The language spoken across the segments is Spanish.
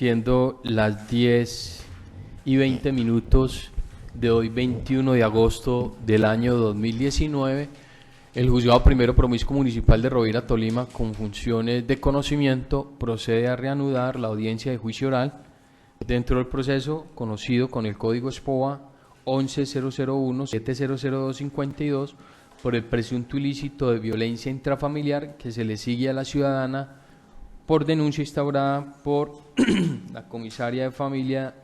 siendo las 10:20 de hoy 21 de agosto del año 2019, el Juzgado Primero Promiscuo Municipal de Rovira, Tolima, con funciones de conocimiento, procede a reanudar la audiencia de juicio oral dentro del proceso conocido con el código SPOA 11.001.700.252 por el presunto ilícito de violencia intrafamiliar que se le sigue a la ciudadana por denuncia instaurada por la comisaria de familia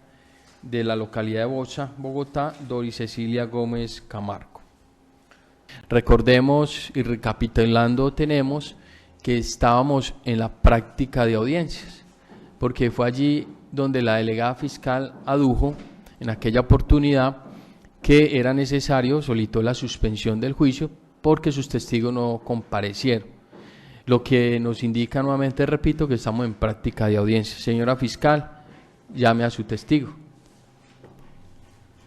de la localidad de Bosa, Bogotá, Doris Cecilia Gómez Camargo. Recordemos y recapitulando, tenemos que estábamos en la práctica de audiencias, porque fue allí donde la delegada fiscal adujo en aquella oportunidad que era necesario, solicitó la suspensión del juicio porque sus testigos no comparecieron. Lo que nos indica nuevamente, repito, que estamos en práctica de audiencia. Señora fiscal, llame a su testigo.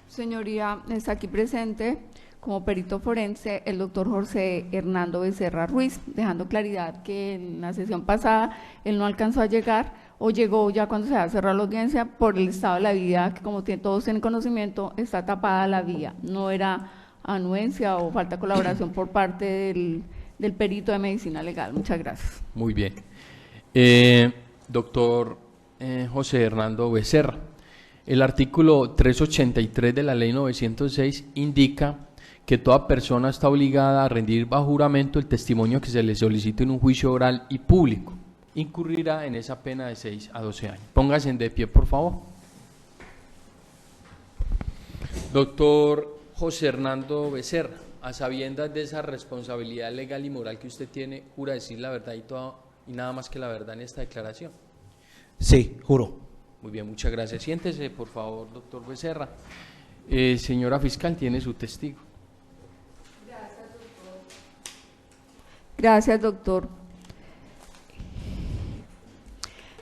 Señoría, está aquí presente como perito forense el doctor José Hernando Becerra Ruiz, dejando claridad que en la sesión pasada él no alcanzó a llegar o llegó ya cuando se va a cerrar la audiencia por el estado de la vía, que como todos tienen conocimiento, está tapada la vía. No era anuencia o falta de colaboración por parte del perito de medicina legal. Muchas gracias. Muy bien. Doctor José Hernando Becerra, el artículo 383 de la ley 906 indica que toda persona está obligada a rendir bajo juramento el testimonio que se le solicite en un juicio oral y público. Incurrirá en esa pena de 6 a 12 años. Póngase de pie, por favor. Doctor José Hernando Becerra, a sabiendas de esa responsabilidad legal y moral que usted tiene, ¿jura decir la verdad y nada más que la verdad en esta declaración? Sí, juro. Muy bien, muchas gracias. Siéntese, por favor, doctor Becerra. Señora fiscal, tiene su testigo. Gracias, doctor.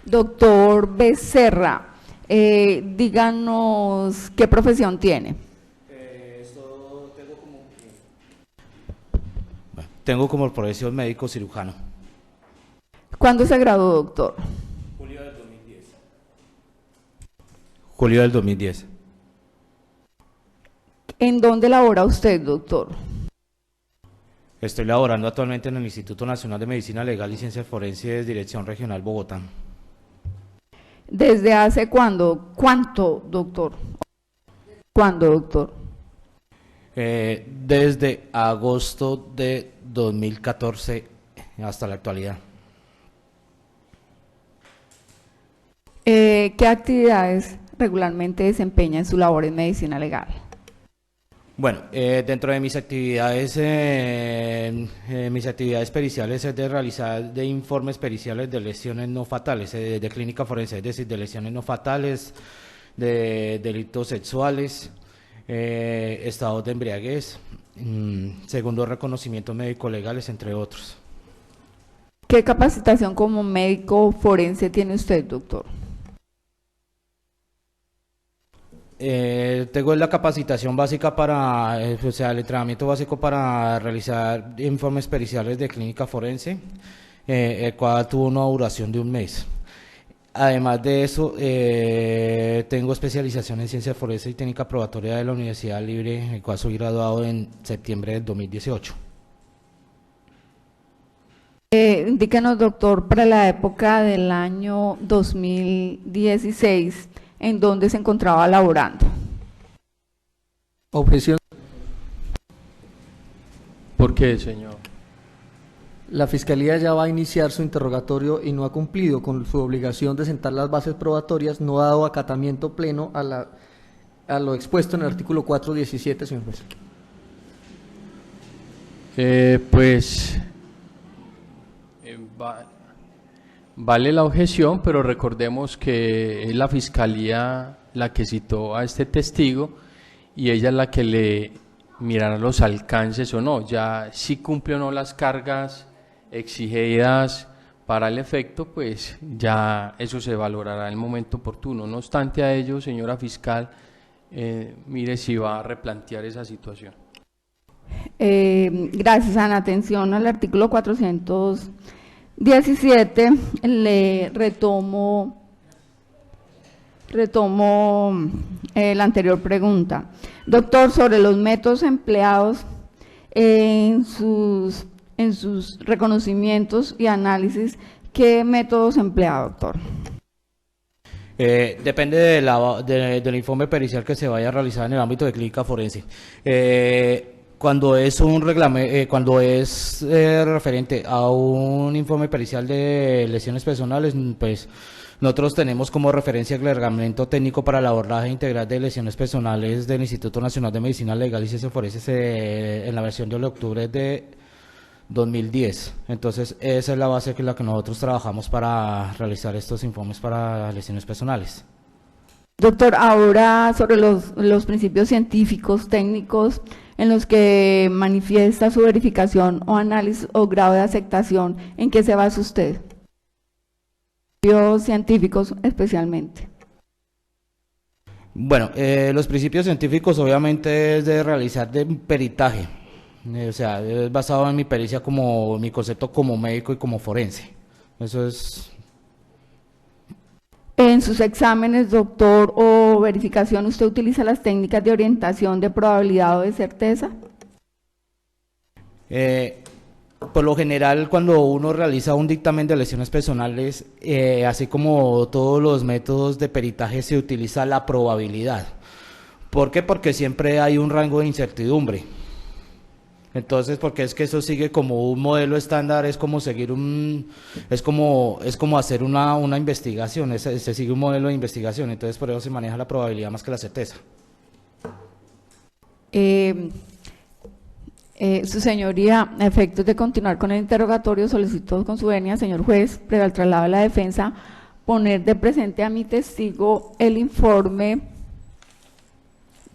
Doctor Becerra, díganos qué profesión tiene. Tengo como profesión médico cirujano. ¿Cuándo se graduó, doctor? Julio del 2010. Julio del 2010. ¿En dónde labora usted, doctor? Estoy laborando actualmente en el Instituto Nacional de Medicina Legal y Ciencias Forenses, Dirección Regional Bogotá. ¿Desde hace cuándo? ¿Cuánto, doctor? ¿Cuándo, doctor? Desde agosto de 2014 hasta la actualidad. ¿Qué actividades regularmente desempeña en su labor en medicina legal? Bueno, dentro de mis actividades periciales es de realizar informes periciales de lesiones no fatales, de clínica forense, es decir, de lesiones no fatales, de delitos sexuales, estados de embriaguez, segundos reconocimientos médico-legales, entre otros. ¿Qué capacitación como médico forense tiene usted, doctor? Tengo la capacitación básica para, el entrenamiento básico para realizar informes periciales de clínica forense, el cual tuvo una duración de 1 mes. Además de eso, tengo especialización en ciencias forenses y técnica probatoria de la Universidad Libre, el cual soy graduado en septiembre del 2018. Indíquenos, doctor, para la época del año 2016, ¿en dónde se encontraba laborando? Objeción. ¿Por qué, señor? La Fiscalía ya va a iniciar su interrogatorio y no ha cumplido con su obligación de sentar las bases probatorias, no ha dado acatamiento pleno a lo expuesto en el artículo 417, señor juez. Vale la objeción, pero recordemos que es la Fiscalía la que citó a este testigo y ella es la que le mirará los alcances o no, ya si cumple o no las cargas exigidas para el efecto, pues ya eso se valorará en el momento oportuno. No obstante a ello, señora fiscal, mire si va a replantear esa situación. Gracias. En atención al artículo 417, le retomo Retomo la anterior pregunta. Doctor, sobre los métodos empleados en sus reconocimientos y análisis, ¿qué métodos emplea, doctor? Depende del informe pericial que se vaya a realizar en el ámbito de clínica forense. Cuando es un referente a un informe pericial de lesiones personales, pues nosotros tenemos como referencia el reglamento técnico para el abordaje integral de lesiones personales del Instituto Nacional de Medicina Legal y Ciencias Forenses en la versión de octubre de 2010. Entonces, esa es la base que la que nosotros trabajamos para realizar estos informes para lesiones personales. Doctor, ahora sobre los principios científicos, técnicos, en los que manifiesta su verificación o análisis o grado de aceptación, ¿en qué se basa usted? Principios científicos especialmente. Bueno, los principios científicos obviamente es de realizar de peritaje, o sea, es basado en mi pericia como mi concepto como médico y como forense. Eso es. En sus exámenes, doctor, o verificación, ¿usted utiliza las técnicas de orientación de probabilidad o de certeza? Por lo general, cuando uno realiza un dictamen de lesiones personales, así como todos los métodos de peritaje, se utiliza la probabilidad. ¿Por qué? Porque siempre hay un rango de incertidumbre. Entonces, porque es que eso sigue como un modelo estándar, es como seguir es como hacer una investigación, se sigue un modelo de investigación, entonces por eso se maneja la probabilidad más que la certeza. Su señoría, a efectos de continuar con el interrogatorio, solicito con su venia, señor juez, previo al traslado de la defensa, poner de presente a mi testigo el informe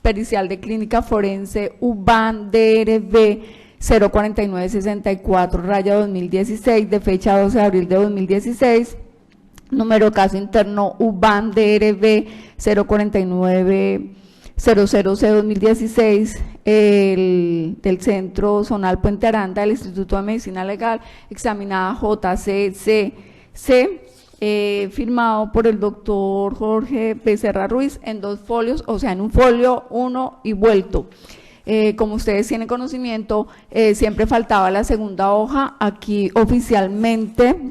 pericial de clínica forense UBAN DRB 04964-2016 de fecha 12 de abril de 2016, número caso interno UBAN DRB 049-000-2016 del Centro Zonal Puente Aranda del Instituto de Medicina Legal, examinada JCCC, firmado por el doctor Jorge Becerra Ruiz en 2 folios, o sea, en un folio 1 y vuelto. Como ustedes tienen conocimiento, siempre faltaba la segunda hoja. Aquí oficialmente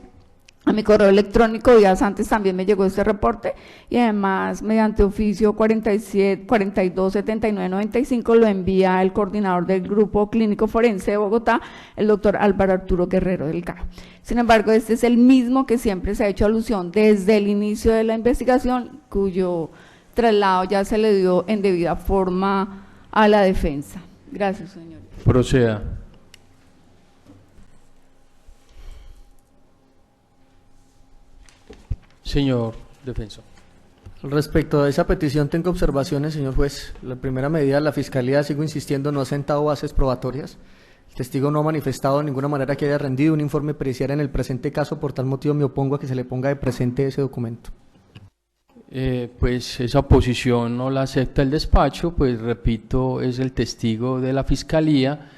a mi correo electrónico días antes también me llegó este reporte y además mediante oficio 427995 lo envía el coordinador del Grupo Clínico Forense de Bogotá, el doctor Álvaro Arturo Guerrero Delgado. Sin embargo, este es el mismo que siempre se ha hecho alusión desde el inicio de la investigación, cuyo traslado ya se le dio en debida forma a la defensa. Gracias, señor. Proceda. Señor defensor. Respecto a esa petición tengo observaciones, señor juez. La primera medida, la Fiscalía, sigo insistiendo, no ha sentado bases probatorias. El testigo no ha manifestado de ninguna manera que haya rendido un informe pericial en el presente caso, por tal motivo me opongo a que se le ponga de presente ese documento. Pues esa posición no la acepta el despacho, pues repito, es el testigo de la Fiscalía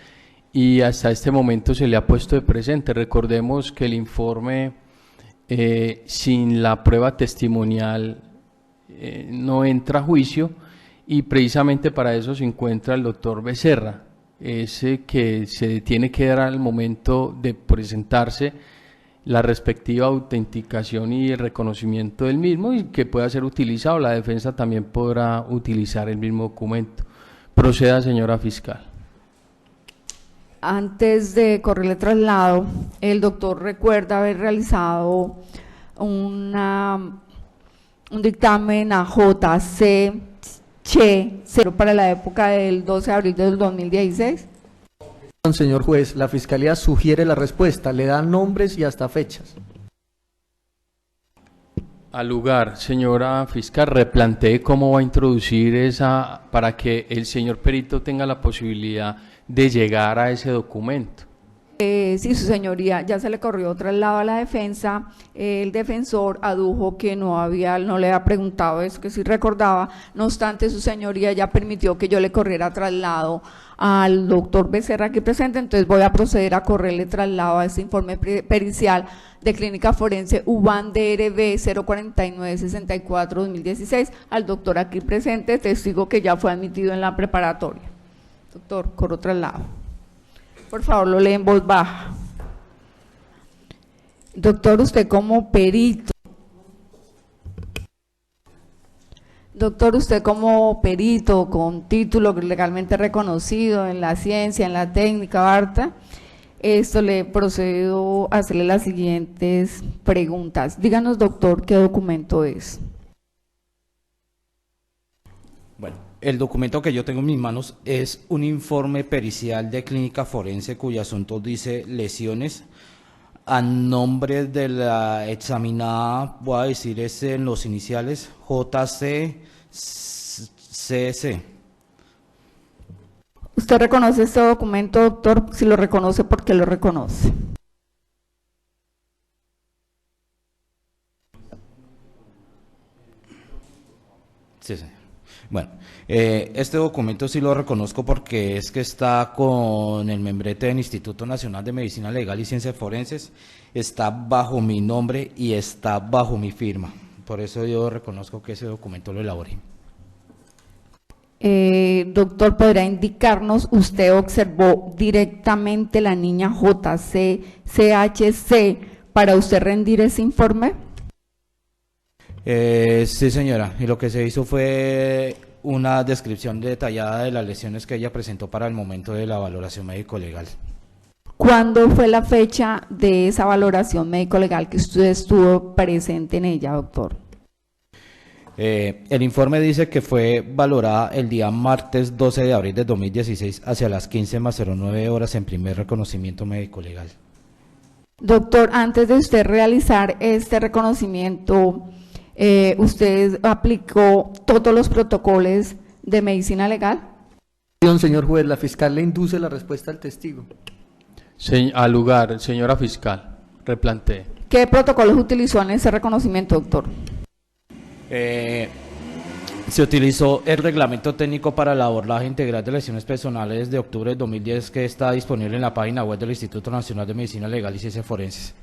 y hasta este momento se le ha puesto de presente. Recordemos que el informe sin la prueba testimonial no entra a juicio y precisamente para eso se encuentra el doctor Becerra, ese que se tiene que dar al momento de presentarse la respectiva autenticación y reconocimiento del mismo y que pueda ser utilizado. La defensa también podrá utilizar el mismo documento. Proceda, señora fiscal. Antes de correr el traslado, el doctor recuerda haber realizado un dictamen a JC Che 0 para la época del 12 de abril del 2016. Señor juez, la Fiscalía sugiere la respuesta, le da nombres y hasta fechas. Al lugar, señora fiscal, replantee cómo va a introducir esa para que el señor perito tenga la posibilidad de llegar a ese documento. Sí, su señoría, ya se le corrió traslado a la defensa. El defensor adujo que no le había preguntado eso, que sí recordaba. No obstante, su señoría ya permitió que yo le corriera traslado al doctor Becerra aquí presente, entonces voy a proceder a correrle traslado a este informe pericial de clínica forense UBAN DRB 04964-2016 al doctor aquí presente, testigo que ya fue admitido en la preparatoria. Doctor, corro traslado. Por favor, lo lee en voz baja. Doctor, usted como perito. Doctor, usted como perito con título legalmente reconocido en la ciencia, en la técnica, Barta, le procedo a hacerle las siguientes preguntas. Díganos, doctor, ¿qué documento es? Bueno, el documento que yo tengo en mis manos es un informe pericial de clínica forense cuyo asunto dice lesiones a nombre de la examinada, voy a decir en los iniciales, JCCC. ¿Usted reconoce este documento, doctor? Si lo reconoce, ¿por qué lo reconoce? Sí, sí. Bueno, este documento sí lo reconozco porque es que está con el membrete del Instituto Nacional de Medicina Legal y Ciencias Forenses, está bajo mi nombre y está bajo mi firma. Por eso yo reconozco que ese documento lo elaboré. Doctor, ¿podrá indicarnos, usted observó directamente la niña JCCHC para usted rendir ese informe? Sí, señora, y lo que se hizo fue una descripción detallada de las lesiones que ella presentó para el momento de la valoración médico-legal. ¿Cuándo fue la fecha de esa valoración médico-legal que usted estuvo presente en ella, doctor? El informe dice que fue valorada el día martes 12 de abril de 2016 hacia las 15:09 horas en primer reconocimiento médico-legal. Doctor, antes de usted realizar este reconocimiento, ¿usted aplicó todos los protocolos de medicina legal? Señor juez, la fiscal le induce la respuesta al testigo. Al lugar, señora fiscal, replantee. ¿Qué protocolos utilizó en ese reconocimiento, doctor? Se utilizó el reglamento técnico para el abordaje integral de lesiones personales de octubre de 2010 que está disponible en la página web del Instituto Nacional de Medicina Legal y Ciencias Forenses.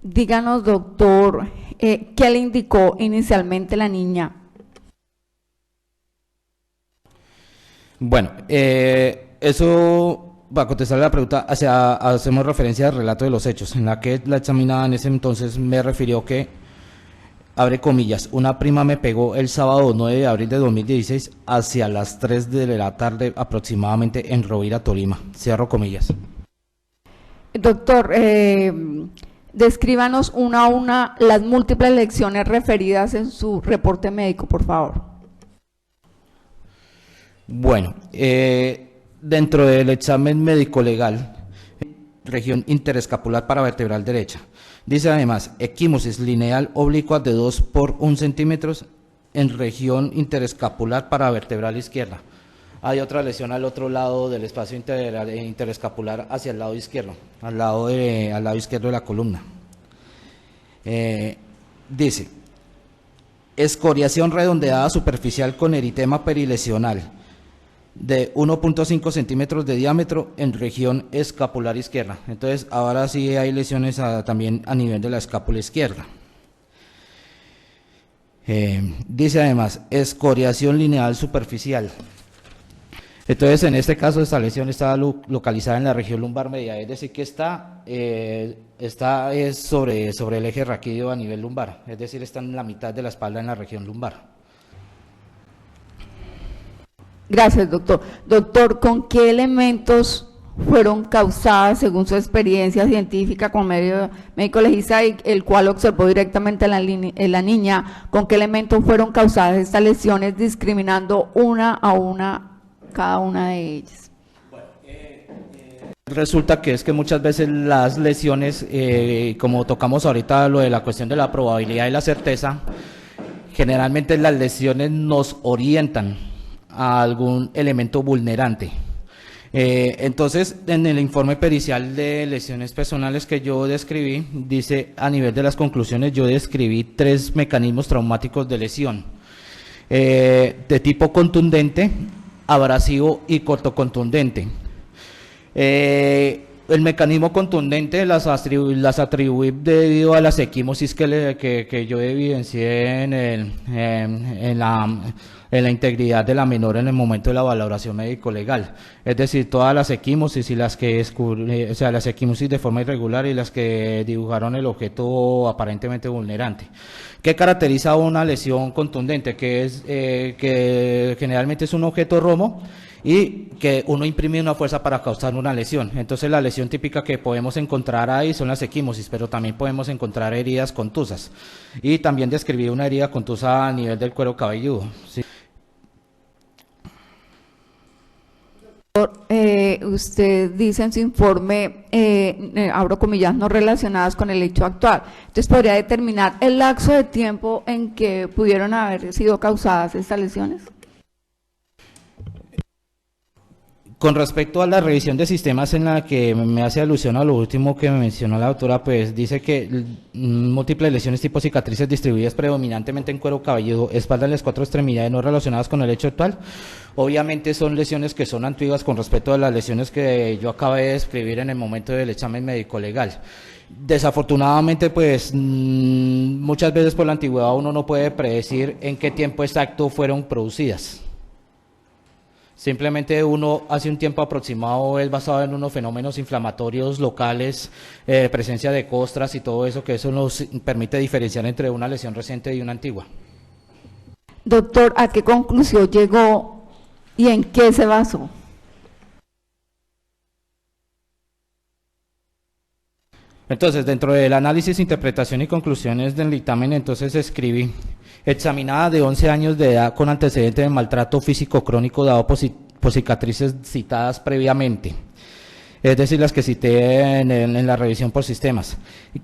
Díganos, doctor, ¿qué le indicó inicialmente la niña? Bueno, eso, para contestar la pregunta, hacemos referencia al relato de los hechos, en la que la examinada en ese entonces me refirió que, abre comillas, una prima me pegó el sábado 9 de abril de 2016 hacia las 3 de la tarde aproximadamente en Rovira, Tolima, cierro comillas. Doctor, descríbanos una a una las múltiples lecciones referidas en su reporte médico, por favor. Bueno, dentro del examen médico-legal, región interescapular paravertebral derecha, dice además, equimosis lineal oblicua de 2 por 1 centímetros en región interescapular paravertebral izquierda. Hay otra lesión al otro lado del espacio interescapular hacia el lado izquierdo, al lado izquierdo de la columna. Dice, escoriación redondeada superficial con eritema perilesional de 1.5 centímetros de diámetro en región escapular izquierda. Entonces, ahora sí hay lesiones también a nivel de la escápula izquierda. Dice además, escoriación lineal superficial. Entonces, en este caso, esta lesión está localizada en la región lumbar media, es decir, que está sobre el eje raquídeo a nivel lumbar, es decir, está en la mitad de la espalda en la región lumbar. Gracias, doctor. Doctor, ¿con qué elementos fueron causadas, según su experiencia científica con medio médico legista, el cual observó directamente en la niña, con qué elementos fueron causadas estas lesiones, discriminando una a una cada una de ellas? Resulta que es que muchas veces las lesiones, como tocamos ahorita lo de la cuestión de la probabilidad y la certeza, generalmente las lesiones nos orientan a algún elemento vulnerante. Entonces, en el informe pericial de lesiones personales que yo describí, dice, a nivel de las conclusiones, yo describí 3 mecanismos traumáticos de lesión, de tipo contundente, abrasivo y cortocontundente. El mecanismo contundente las atribuí debido a las equimosis que yo evidencié en la integridad de la menor en el momento de la valoración médico-legal. Es decir, todas las equimosis y las que las equimosis de forma irregular y las que dibujaron el objeto aparentemente vulnerante. ¿Qué caracteriza una lesión contundente? Que generalmente es un objeto romo y que uno imprime una fuerza para causar una lesión. Entonces la lesión típica que podemos encontrar ahí son las equimosis, pero también podemos encontrar heridas contusas. Y también describí una herida contusa a nivel del cuero cabelludo. ¿Sí? Usted dice en su informe, abro comillas, no relacionadas con el hecho actual. Entonces, ¿podría determinar el lapso de tiempo en que pudieron haber sido causadas estas lesiones? Con respecto a la revisión de sistemas en la que me hace alusión a lo último que me mencionó la doctora, pues dice que múltiples lesiones tipo cicatrices distribuidas predominantemente en cuero cabelludo, espalda en las 4 extremidades no relacionadas con el hecho actual. Obviamente son lesiones que son antiguas con respecto a las lesiones que yo acabé de describir en el momento del examen médico legal. Desafortunadamente, pues muchas veces por la antigüedad uno no puede predecir en qué tiempo exacto fueron producidas. Simplemente uno hace un tiempo aproximado es basado en unos fenómenos inflamatorios locales, presencia de costras y todo eso, que eso nos permite diferenciar entre una lesión reciente y una antigua. Doctor, ¿a qué conclusión llegó y en qué se basó? Entonces, dentro del análisis, interpretación y conclusiones del dictamen, entonces escribí: examinada de 11 años de edad con antecedente de maltrato físico crónico dado por cicatrices citadas previamente, es decir, las que cité en la revisión por sistemas,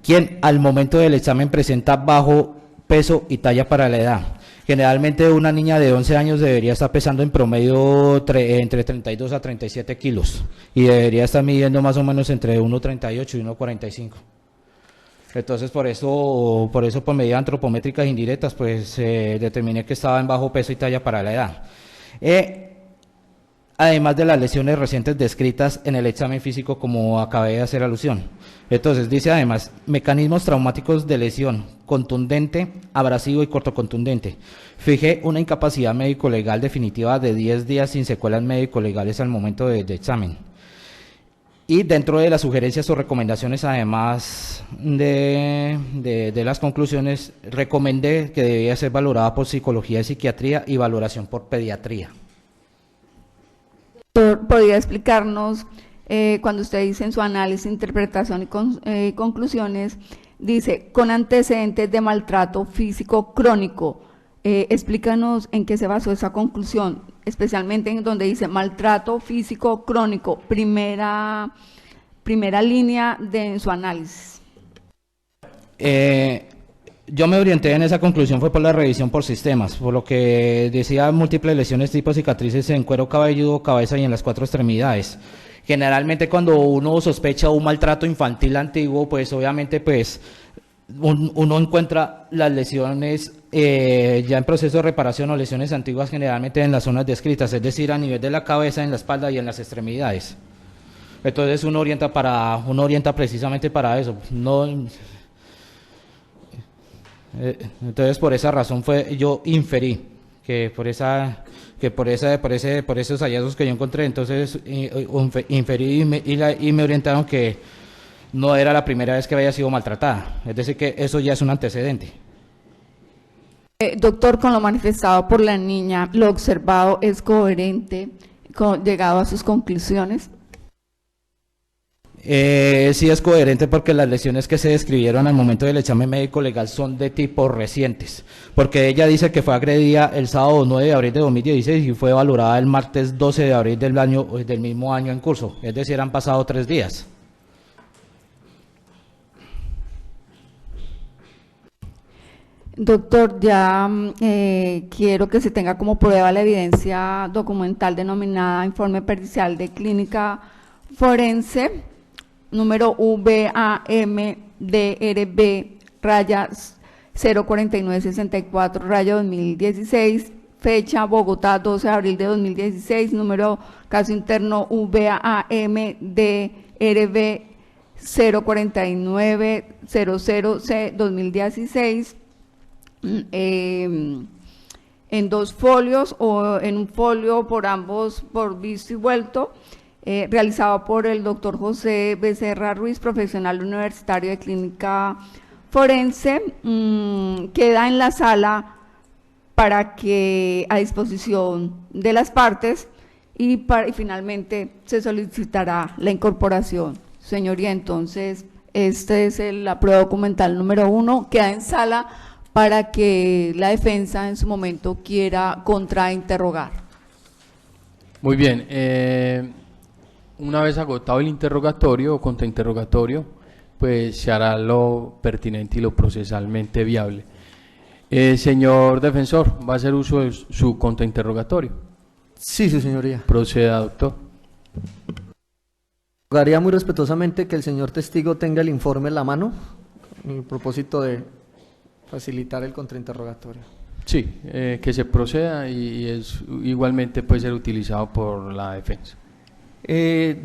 quien al momento del examen presenta bajo peso y talla para la edad. Generalmente una niña de 11 años debería estar pesando en promedio entre 32 a 37 kilos y debería estar midiendo más o menos entre 1,38 y 1,45. Entonces, por eso por medidas antropométricas indirectas, pues determiné que estaba en bajo peso y talla para la edad. Además de las lesiones recientes descritas en el examen físico, como acabé de hacer alusión. Entonces, dice además, mecanismos traumáticos de lesión, contundente, abrasivo y cortocontundente. Fijé una incapacidad médico-legal definitiva de 10 días sin secuelas médico-legales al momento de examen. Y dentro de las sugerencias o recomendaciones, además de las conclusiones, recomendé que debía ser valorada por psicología y psiquiatría y valoración por pediatría. Doctor, ¿podría explicarnos, cuando usted dice en su análisis, interpretación y conclusiones, dice, con antecedentes de maltrato físico crónico, explícanos en qué se basó esa conclusión, especialmente en donde dice maltrato físico crónico, primera línea de su análisis? Yo me orienté en esa conclusión fue por la revisión por sistemas, por lo que decía múltiples lesiones tipo cicatrices en cuero cabelludo, cabeza y en las 4 extremidades. Generalmente cuando uno sospecha un maltrato infantil antiguo, pues obviamente pues uno encuentra las lesiones ya en proceso de reparación o lesiones antiguas generalmente en las zonas descritas, es decir, a nivel de la cabeza, en la espalda y en las extremidades. Entonces uno orienta precisamente para eso. Entonces por esa razón yo inferí que por esos hallazgos que yo encontré, entonces inferí y me orientaron que no era la primera vez que había sido maltratada, es decir que eso ya es un antecedente. Doctor, con lo manifestado por la niña, ¿lo observado es coherente llegado a sus conclusiones? Sí es coherente porque las lesiones que se describieron al momento del examen médico legal son de tipo recientes, porque ella dice que fue agredida el sábado 9 de abril de 2016 y fue valorada el martes 12 de abril del mismo año en curso, es decir, han pasado 3 días. Doctor, ya quiero que se tenga como prueba la evidencia documental denominada informe pericial de clínica forense, número VAMDRB, raya 04964, raya 2016, fecha Bogotá, 12 de abril de 2016, número caso interno VAMDRB 04900C 2016, en 2 folios o en un folio por ambos, por visto y vuelto, realizado por el doctor José Becerra Ruiz, profesional universitario de clínica forense, queda en la sala para que a disposición de las partes y finalmente se solicitará la incorporación. Señoría, entonces, este es la prueba documental número 1, queda en sala para que la defensa en su momento quiera contrainterrogar. Muy bien, una vez agotado el interrogatorio o contrainterrogatorio, pues se hará lo pertinente y lo procesalmente viable. Señor defensor, ¿va a hacer uso de su contrainterrogatorio? Sí, su señoría. Proceda, doctor. Rogaría muy respetuosamente que el señor testigo tenga el informe en la mano, con el propósito de facilitar el contrainterrogatorio. Sí, que se proceda y igualmente puede ser utilizado por la defensa.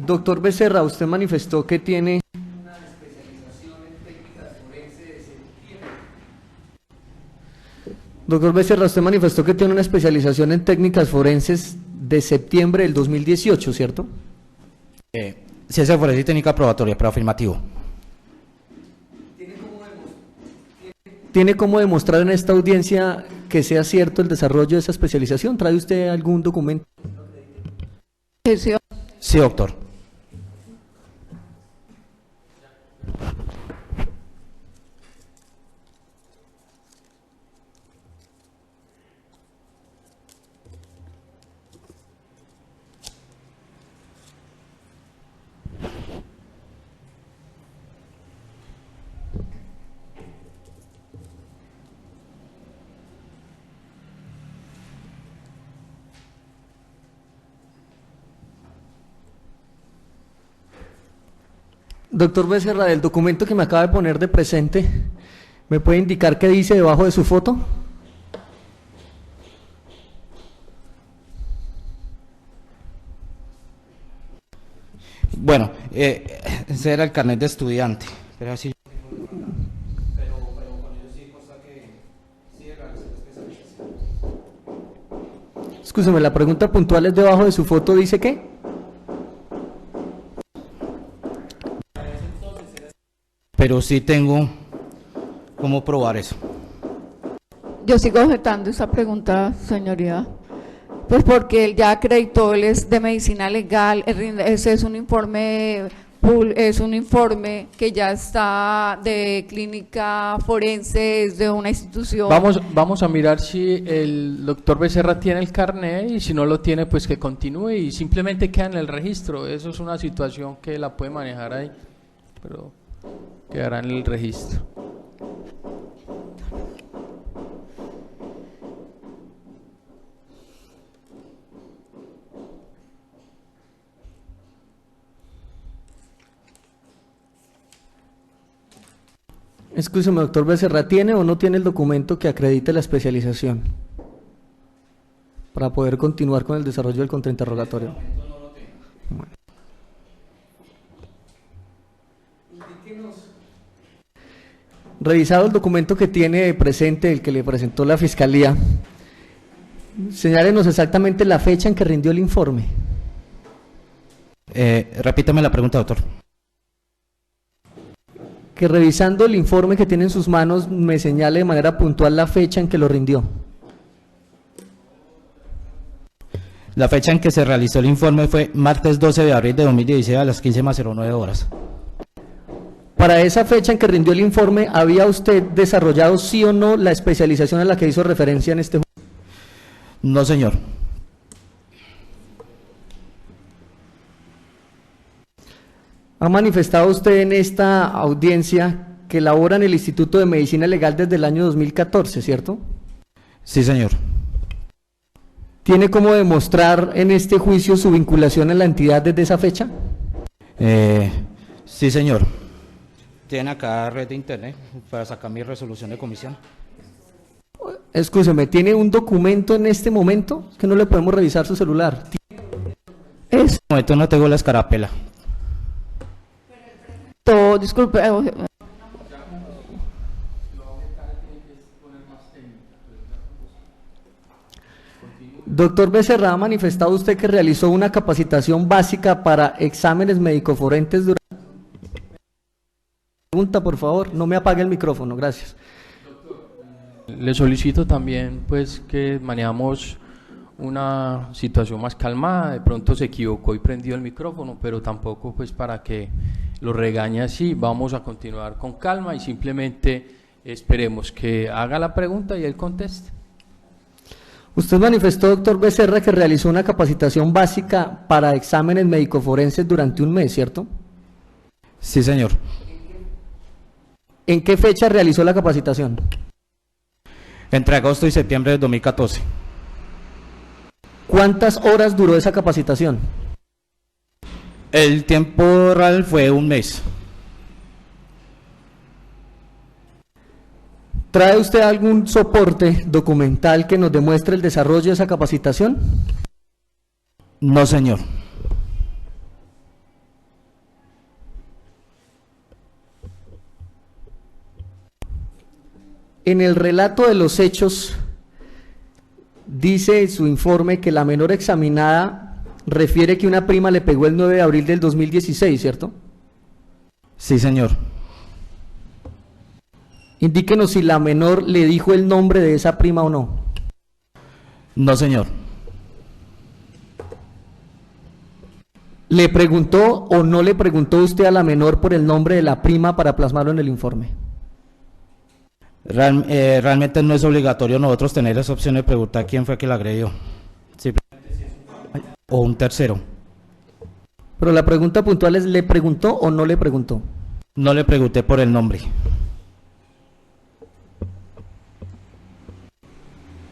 Doctor Becerra, usted manifestó que tiene una especialización en técnicas forenses de septiembre. Doctor Becerra, usted manifestó que tiene una especialización en técnicas forenses de septiembre del 2018, ¿cierto? Ciencia forense y técnica probatoria, pero afirmativo. ¿Tiene cómo demostrar en esta audiencia que sea cierto el desarrollo de esa especialización? ¿Trae usted algún documento? Sí, Sí, doctor. Doctor Becerra, del documento que me acaba de poner de presente, ¿me puede indicar qué dice debajo de su foto? Bueno, ese era el carnet de estudiante, pero así. Pero con ellos sí consta que sí realizó la especialización. Escúcheme, la pregunta puntual es debajo de su foto, ¿dice qué? Pero sí tengo cómo probar eso. yo sigo objetando esa pregunta, señoría. Pues porque él ya acreditó, él es de medicina legal, ese es un informe que ya está de clínica forense, es de una institución. Vamos a mirar si el doctor Becerra tiene el carnet y si no lo tiene, pues que continúe y simplemente queda en el registro. Eso es una situación que la puede manejar ahí, pero quedará en el registro. Escúcheme, doctor Becerra, ¿tiene o no tiene el documento que acredite la especialización? Para poder continuar con el desarrollo del contrainterrogatorio. Bueno. Revisado el documento que tiene presente, el que le presentó la Fiscalía, señálenos exactamente la fecha en que rindió el informe. Repítame la pregunta, doctor. Que revisando el informe que tiene en sus manos me señale de manera puntual la fecha en que lo rindió. La fecha en que se realizó el informe fue martes 12 de abril de 2016 a las 15:09 horas. Para esa fecha en que rindió el informe, ¿había usted desarrollado sí o no la especialización a la que hizo referencia en este juicio? No, señor. ¿Ha manifestado usted en esta audiencia que labora en el Instituto de Medicina Legal desde el año 2014, ¿cierto? Sí, señor. ¿Tiene cómo demostrar en este juicio su vinculación en la entidad desde esa fecha? Sí, señor. Tiene acá red de internet para sacar mi resolución de comisión. Escúcheme, ¿tiene un documento en este momento? Es que no le podemos revisar su celular. En este momento no tengo la escarapela. Disculpe, Doctor Becerra, ¿ha manifestado usted que realizó una capacitación básica para exámenes médico-forenses durante... Pregunta, por favor, no me apague el micrófono, gracias. Le solicito también pues que manejamos una situación más calmada, de pronto se equivocó y prendió el micrófono, pero tampoco pues para que lo regañe así. Vamos a continuar con calma y simplemente esperemos que haga la pregunta y él conteste. Usted manifestó, doctor Becerra, que realizó una capacitación básica para exámenes médico-forenses durante un mes, ¿cierto? Sí, señor. ¿En qué fecha realizó la capacitación? Entre agosto y septiembre de 2014. ¿Cuántas horas duró esa capacitación? El tiempo real fue un mes. ¿Trae usted algún soporte documental que nos demuestre el desarrollo de esa capacitación? No, señor. En el relato de los hechos, dice su informe que la menor examinada refiere que una prima le pegó el 9 de abril del 2016, ¿cierto? Sí, señor. Indíquenos si la menor le dijo el nombre de esa prima o no. No, señor. ¿Le preguntó o no le preguntó usted a la menor por el nombre de la prima para plasmarlo en el informe? Realmente no es obligatorio nosotros tener esa opción de preguntar quién fue que la agredió. Simplemente si es o un tercero. Pero la pregunta puntual es, ¿le preguntó o no le preguntó? No le pregunté por el nombre.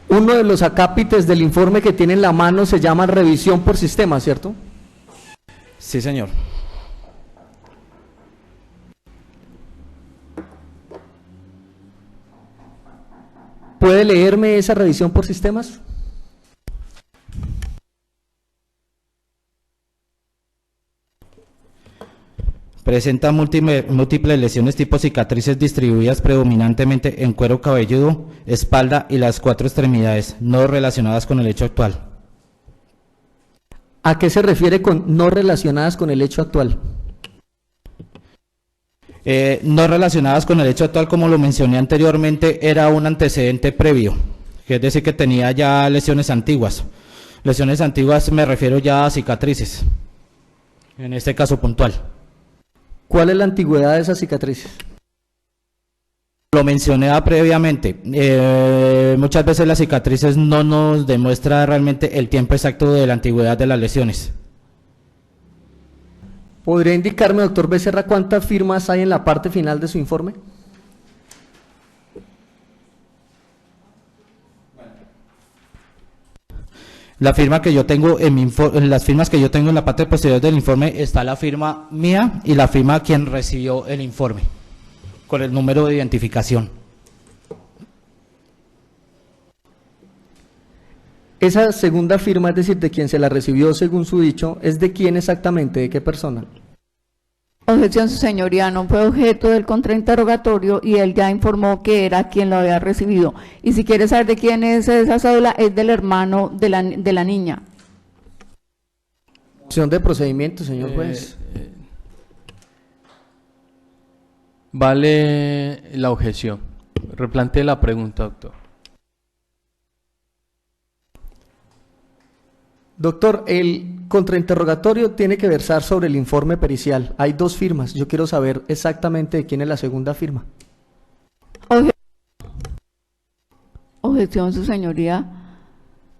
Uno de los acápites del informe que tiene en la mano se llama revisión por sistema, ¿cierto? Sí, señor. ¿Puede leerme esa revisión por sistemas? Presenta múltiples lesiones tipo cicatrices distribuidas predominantemente en cuero cabelludo, espalda y las 4 extremidades, no relacionadas con el hecho actual. ¿A qué se refiere con no relacionadas con el hecho actual? No relacionadas con el hecho actual, como lo mencioné anteriormente, era un antecedente previo, que es decir que tenía ya lesiones antiguas. Lesiones antiguas me refiero ya a cicatrices, en este caso puntual. ¿Cuál es la antigüedad de esas cicatrices? Lo mencioné previamente, muchas veces las cicatrices no nos demuestra realmente el tiempo exacto de la antigüedad de las lesiones. ¿Podría indicarme, doctor Becerra, cuántas firmas hay en la parte final de su informe? La firma que yo tengo en las firmas que yo tengo en la parte posterior del informe está la firma mía y la firma quien recibió el informe, con el número de identificación. Esa segunda firma, es decir, de quien se la recibió según su dicho, ¿es de quién exactamente? ¿De qué persona? objeción, su señoría, no fue objeto del contrainterrogatorio y él ya informó que era quien lo había recibido. Y si quiere saber de quién es esa cédula, es del hermano de la niña. Opción de procedimiento, señor juez. Vale la objeción. Replantee la pregunta, doctor. Doctor, el contrainterrogatorio tiene que versar sobre el informe pericial. Hay dos firmas. Yo quiero saber exactamente de quién es la segunda firma. Objeción, su señoría.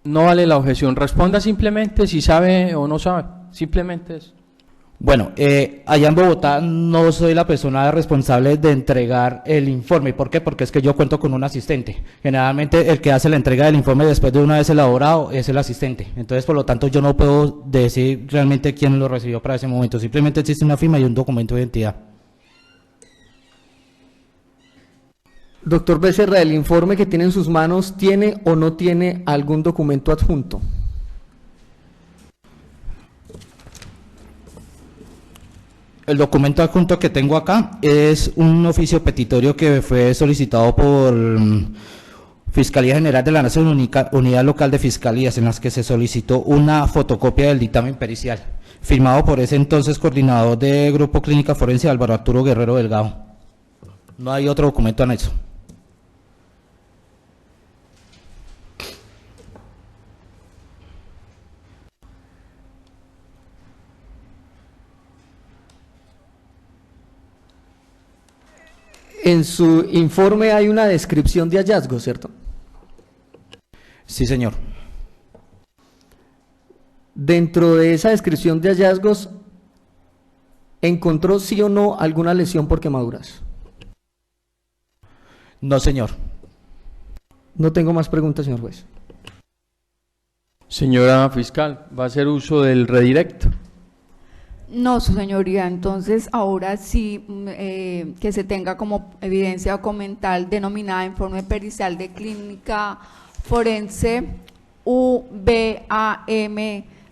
No vale la objeción. Responda simplemente si sabe o no sabe. Simplemente eso. Bueno, allá en Bogotá no soy la persona responsable de entregar el informe. ¿Por qué? Porque es que yo cuento con un asistente. Generalmente el que hace la entrega del informe después de una vez elaborado es el asistente. Entonces, por lo tanto, yo no puedo decir realmente quién lo recibió para ese momento. Simplemente existe una firma y un documento de identidad. Doctor Becerra, ¿el informe que tiene en sus manos tiene o no tiene algún documento adjunto? El documento adjunto que tengo acá es un oficio petitorio que fue solicitado por Fiscalía General de la Nación, Unidad Local de Fiscalías, en las que se solicitó una fotocopia del dictamen pericial, firmado por ese entonces coordinador de Grupo Clínica Forense, Álvaro Arturo Guerrero Delgado. No hay otro documento anexo. En su informe hay una descripción de hallazgo, ¿cierto? Sí, señor. Dentro de esa descripción de hallazgos, ¿encontró sí o no alguna lesión por quemaduras? No, señor. No tengo más preguntas, señor juez. Señora fiscal, ¿va a hacer uso del redirecto? No, su señoría, entonces ahora sí que se tenga como evidencia documental denominada informe pericial de clínica forense UBAM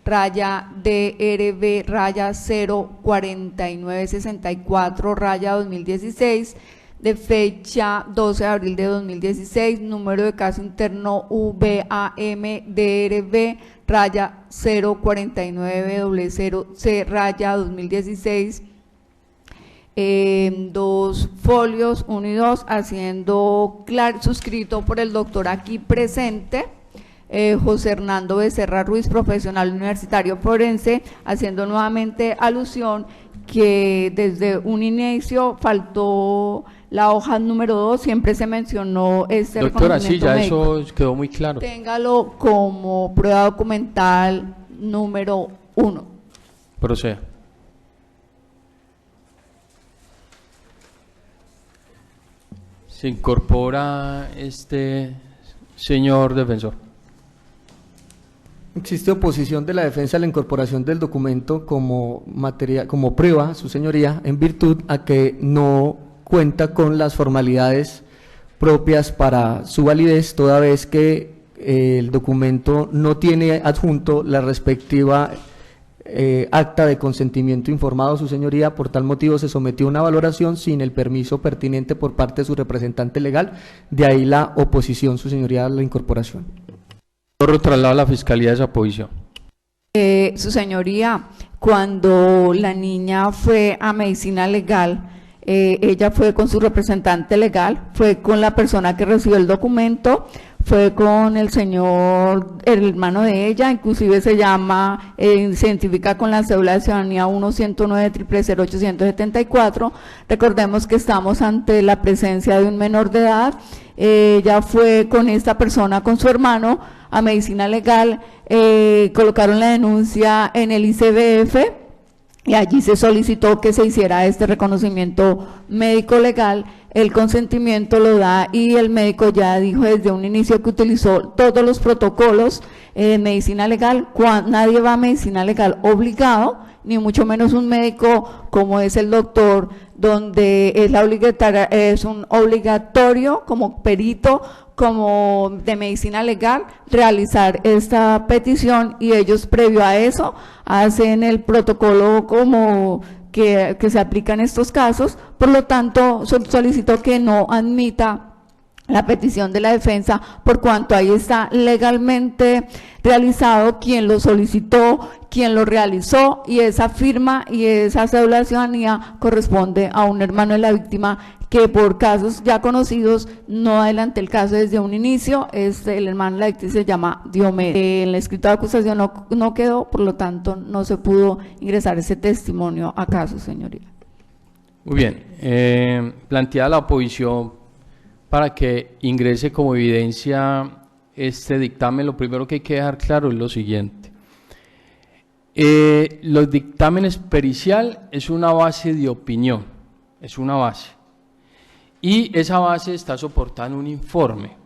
raya DRB raya 04964 raya 2016 de fecha 12 de abril de 2016, número de caso interno UBAM DRB raya 04900C raya 2016, dos folios, 1 y 2, haciendo suscrito por el doctor aquí presente, José Hernando Becerra Ruiz, profesional universitario forense, haciendo nuevamente alusión que desde un inicio faltó la hoja número 2, siempre se mencionó este Doctora, sí, ya médico. eso quedó muy claro. Téngalo como prueba documental número 1. Proceda. Se incorpora este señor defensor. Existe oposición de la defensa a la incorporación del documento como materia, como prueba, su señoría, en virtud a que no cuenta con las formalidades propias para su validez, toda vez que el documento no tiene adjunto la respectiva acta de consentimiento informado, su señoría. Por tal motivo se sometió a una valoración sin el permiso pertinente por parte de su representante legal, de ahí la oposición, su señoría, a la incorporación. Traslado a la fiscalía esa posición. Su señoría, cuando la niña fue a medicina legal, ella fue con su representante legal, fue con la persona que recibió el documento, fue con el señor, el hermano de ella, inclusive se llama, se identifica con la cédula de ciudadanía 1-109-000-874. Recordemos que estamos ante la presencia de un menor de edad. Ella fue con esta persona, con su hermano, a medicina legal, colocaron la denuncia en el ICBF y allí se solicitó que se hiciera este reconocimiento médico legal. El consentimiento lo da y el médico ya dijo desde un inicio que utilizó todos los protocolos de medicina legal. Nadie va a medicina legal obligado, ni mucho menos un médico como es el doctor, donde es un obligatorio como perito, como de medicina legal, realizar esta petición, y ellos previo a eso hacen el protocolo como que se aplica en estos casos. Por lo tanto, solicito que no admita la petición de la defensa, por cuanto ahí está legalmente realizado quien lo solicitó, quien lo realizó, y esa firma y esa cédula de ciudadanía corresponde a un hermano de la víctima, que por casos ya conocidos no adelante el caso desde un inicio. El hermano de la víctima se llama Diomedes. En el escrito de acusación no quedó, por lo tanto no se pudo ingresar ese testimonio a caso, señoría. Muy bien, planteada la oposición para que ingrese como evidencia este dictamen, lo primero que hay que dejar claro es lo siguiente. Los dictámenes pericial es una base de opinión, es una base. Y esa base está soportada en un informe.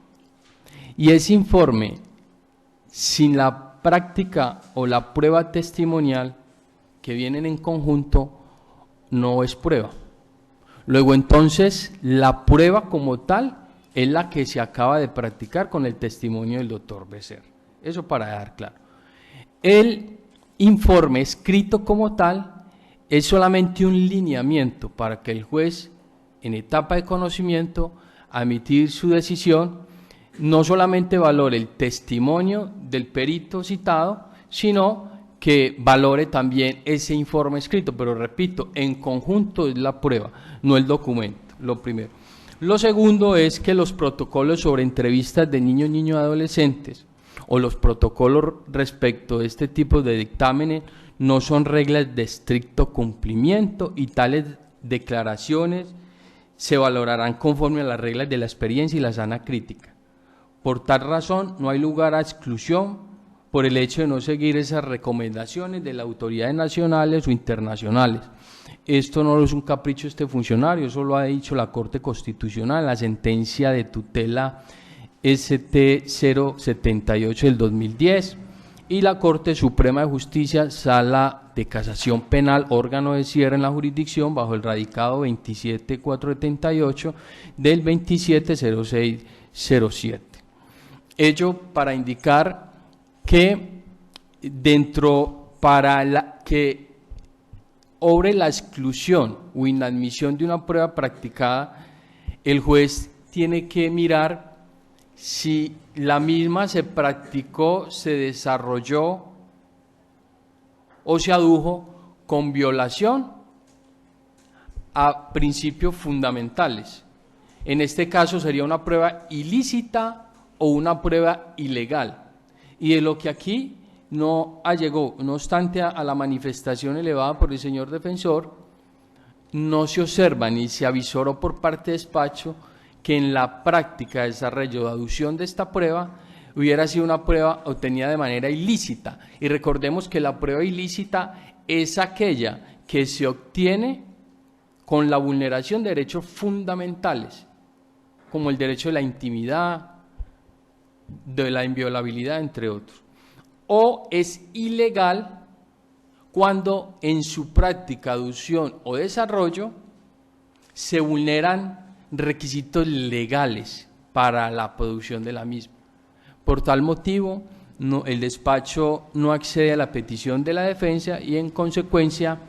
Y ese informe, sin la práctica o la prueba testimonial que vienen en conjunto, no es prueba. Luego entonces la prueba como tal es la que se acaba de practicar con el testimonio del doctor Becerra. Eso para dejar claro. El informe escrito como tal es solamente un lineamiento para que el juez en etapa de conocimiento a emitir su decisión no solamente valore el testimonio del perito citado, sino que valore también ese informe escrito, pero repito, en conjunto es la prueba, no el documento, lo primero. Lo segundo es que los protocolos sobre entrevistas de niños y adolescentes o los protocolos respecto de este tipo de dictámenes no son reglas de estricto cumplimiento y tales declaraciones se valorarán conforme a las reglas de la experiencia y la sana crítica. Por tal razón, no hay lugar a exclusión por el hecho de no seguir esas recomendaciones de las autoridades nacionales o internacionales. Esto no es un capricho de este funcionario, eso lo ha dicho la Corte Constitucional, la sentencia de tutela ST 078 del 2010 y la Corte Suprema de Justicia, Sala de Casación Penal, órgano de cierre en la jurisdicción bajo el radicado 27478 del 270607. Ello para indicar que para que obre la exclusión o inadmisión de una prueba practicada, el juez tiene que mirar si la misma se practicó, se desarrolló o se adujo con violación a principios fundamentales. En este caso sería una prueba ilícita o una prueba ilegal. Y de lo que aquí no llegó, no obstante a la manifestación elevada por el señor defensor, no se observa ni se avisoró por parte de despacho que en la práctica de desarrollo de aducción de esta prueba hubiera sido una prueba obtenida de manera ilícita. Y recordemos que la prueba ilícita es aquella que se obtiene con la vulneración de derechos fundamentales, como el derecho de la intimidad, de la inviolabilidad, entre otros. O es ilegal cuando en su práctica, aducción o desarrollo se vulneran requisitos legales para la producción de la misma. Por tal motivo, el despacho no accede a la petición de la defensa y en consecuencia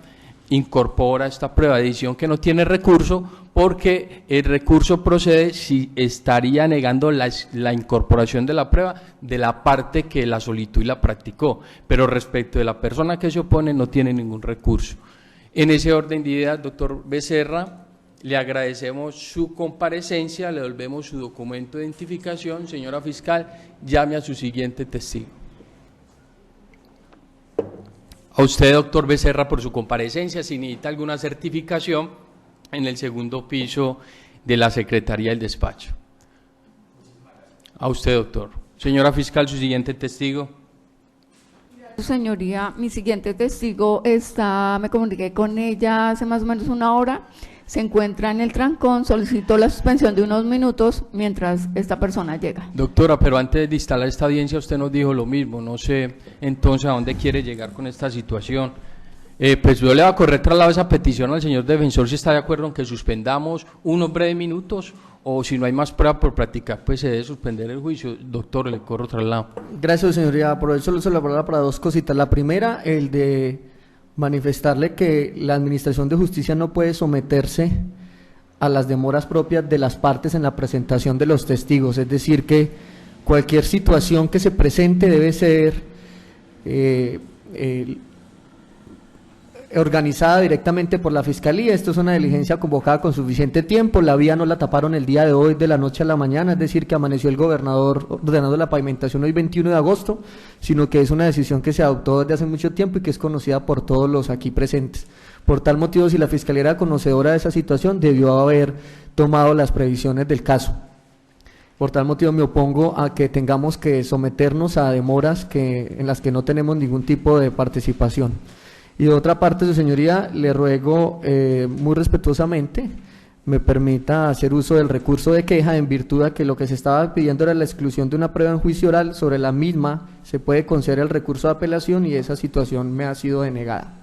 incorpora esta prueba de edición que no tiene recurso, porque el recurso procede si estaría negando la incorporación de la prueba de la parte que la solicitó y la practicó, pero respecto de la persona que se opone no tiene ningún recurso. En ese orden de ideas, doctor Becerra, le agradecemos su comparecencia, le devolvemos su documento de identificación. Señora fiscal, llame a su siguiente testigo. A usted, doctor Becerra, por su comparecencia. Si necesita alguna certificación, en el segundo piso de la Secretaría del Despacho. A usted, doctor. Señora fiscal, su siguiente testigo. Señoría, mi siguiente testigo me comuniqué con ella hace más o menos una hora. Se encuentra en el trancón, solicitó la suspensión de unos minutos mientras esta persona llega. Doctora, pero antes de instalar esta audiencia usted nos dijo lo mismo, no sé entonces a dónde quiere llegar con esta situación. Pues yo le voy a correr traslado esa petición al señor defensor si está de acuerdo en que suspendamos unos breves minutos o si no hay más prueba por practicar, pues se debe suspender el juicio. Doctor, le corro traslado. Gracias, señoría. Aprovecho la palabra para dos cositas. La primera, el de manifestarle que la Administración de Justicia no puede someterse a las demoras propias de las partes en la presentación de los testigos, es decir, que cualquier situación que se presente debe ser organizada directamente por la Fiscalía. Esto es una diligencia convocada con suficiente tiempo, la vía no la taparon el día de hoy de la noche a la mañana, es decir, que amaneció el gobernador ordenando la pavimentación hoy 21 de agosto, sino que es una decisión que se adoptó desde hace mucho tiempo y que es conocida por todos los aquí presentes. Por tal motivo, si la Fiscalía era conocedora de esa situación, debió haber tomado las previsiones del caso. Por tal motivo me opongo a que tengamos que someternos a demoras en las que no tenemos ningún tipo de participación. Y de otra parte, su señoría, le ruego muy respetuosamente me permita hacer uso del recurso de queja en virtud de que lo que se estaba pidiendo era la exclusión de una prueba en juicio oral. Sobre la misma se puede conceder el recurso de apelación y esa situación me ha sido denegada.